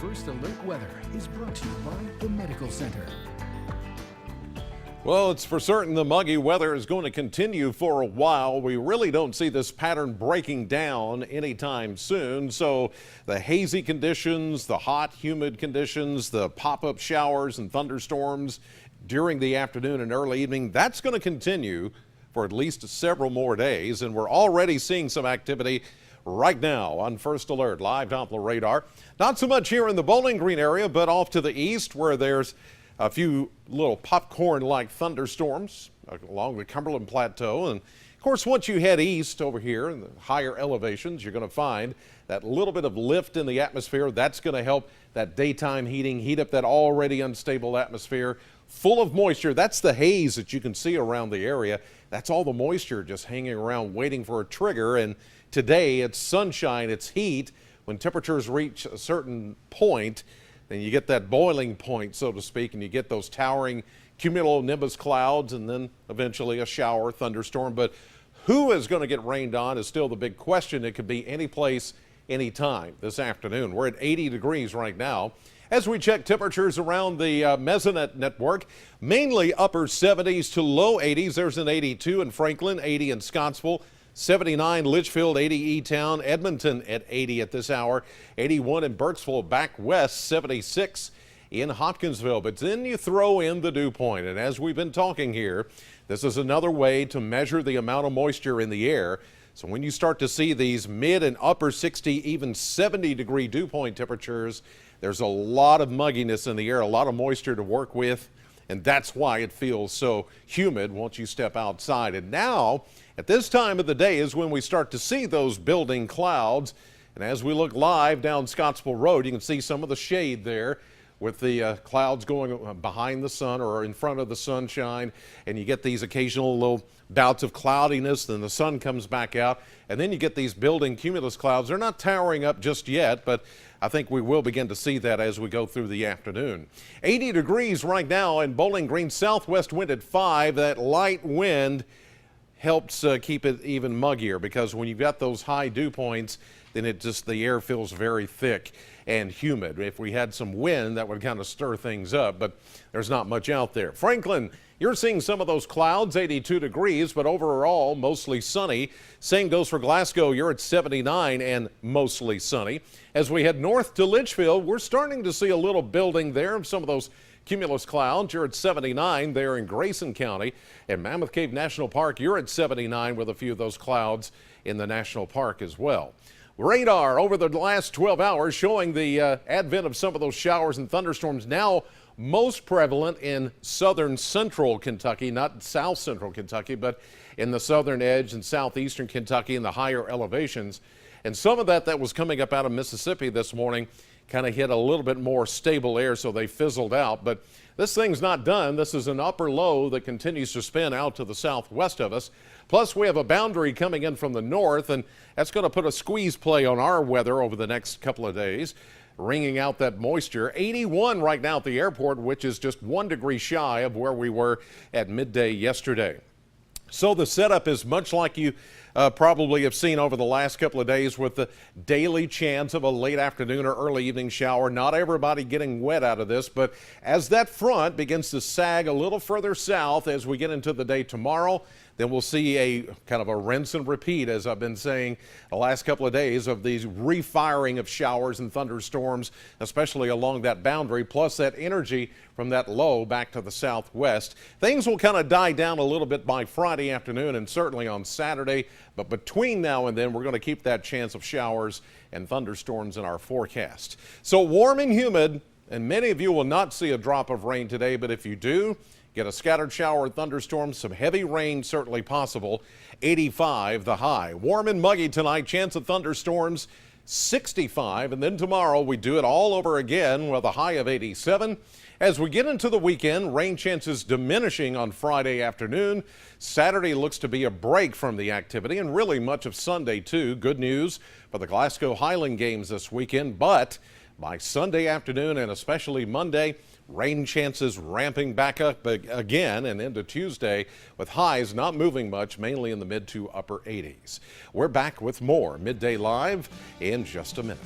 First Alert Weather is brought to you by the Medical Center. Well, it's for certain the muggy weather is going to continue for a while. We really don't see this pattern breaking down anytime soon. So the hazy conditions, the hot, humid conditions, the pop-up showers and thunderstorms during the afternoon and early evening, that's going to continue for at least several more days. And we're already seeing some activity right now on First Alert live Doppler radar. Not so much here in the Bowling Green area, but off to the east where there's a few little popcorn-like thunderstorms along the Cumberland Plateau. And of course, once you head east over here in the higher elevations, you're going to find that little bit of lift in the atmosphere. That's going to help that daytime heat up that already unstable atmosphere full of moisture. That's the haze that you can see around the area. That's all the moisture just hanging around waiting for a trigger. And today it's sunshine, it's heat. When temperatures reach a certain point, then you get that boiling point, so to speak, and you get those towering cumulonimbus clouds and then eventually a shower, thunderstorm. But who is going to get rained on is still the big question. It could be any place, anytime this afternoon. We're at 80 degrees right now. As we check temperatures around the Mesonet network, mainly upper 70s to low 80s. There's an 82 in Franklin, 80 in Scottsville, 79 Litchfield, 80 E-Town, Edmonton at 80 at this hour, 81 in Burkesville, back west, 76 in Hopkinsville. But then you throw in the dew point, and as we've been talking here, this is another way to measure the amount of moisture in the air. So when you start to see these mid and upper 60, even 70 degree dew point temperatures, there's a lot of mugginess in the air, a lot of moisture to work with, and that's why it feels so humid once you step outside. And now, at this time of the day is when we start to see those building clouds. And as we look live down Scottsville Road, you can see some of the shade there with the clouds going behind the sun or in front of the sunshine. And you get these occasional little bouts of cloudiness, then the sun comes back out. And then you get these building cumulus clouds. They're not towering up just yet, but I think we will begin to see that as we go through the afternoon. 80 degrees right now in Bowling Green, southwest wind at 5. That light wind helps keep it even muggier, because when you've got those high dew points, then the air feels very thick and humid. If we had some wind, that would kind of stir things up, but there's not much out there. Franklin, you're seeing some of those clouds, 82 degrees, but overall mostly sunny. Same goes for Glasgow. You're at 79 and mostly sunny. As we head north to Litchfield, we're starting to see a little building there of some of those cumulus clouds. You're at 79 there in Grayson County. And Mammoth Cave National Park, you're at 79 with a few of those clouds in the national park as well. Radar over the last 12 hours showing the advent of some of those showers and thunderstorms, now most prevalent in southern central Kentucky, not south central Kentucky, but in the southern edge and southeastern Kentucky in the higher elevations. And some of that was coming up out of Mississippi this morning kind of hit a little bit more stable air, so they fizzled out. But this thing's not done. This is an upper low that continues to spin out to the southwest of us. Plus, we have a boundary coming in from the north, and that's going to put a squeeze play on our weather over the next couple of days, wringing out that moisture. 81 right now at the airport, which is just 1 degree shy of where we were at midday yesterday. So the setup is much like you probably have seen over the last couple of days, with the daily chance of a late afternoon or early evening shower. Not everybody getting wet out of this, but as that front begins to sag a little further south as we get into the day tomorrow, then we'll see a kind of a rinse and repeat, as I've been saying the last couple of days, of these refiring of showers and thunderstorms, especially along that boundary, plus that energy from that low back to the southwest. Things will kind of die down a little bit by Friday afternoon and certainly on Saturday, but between now and then, we're going to keep that chance of showers and thunderstorms in our forecast. So warm and humid, and many of you will not see a drop of rain today, but if you do, get a scattered shower or thunderstorm, some heavy rain certainly possible. 85 the high. Warm and muggy tonight, chance of thunderstorms 65, and then tomorrow we do it all over again with a high of 87. As we get into the weekend, rain chances diminishing on Friday afternoon. Saturday looks to be a break from the activity, and really much of Sunday too. Good news for the Glasgow Highland games this weekend, but by Sunday afternoon and especially Monday, rain chances ramping back up again and into Tuesday, with highs not moving much, mainly in the mid to upper 80s. We're back with more Midday Live in just a minute.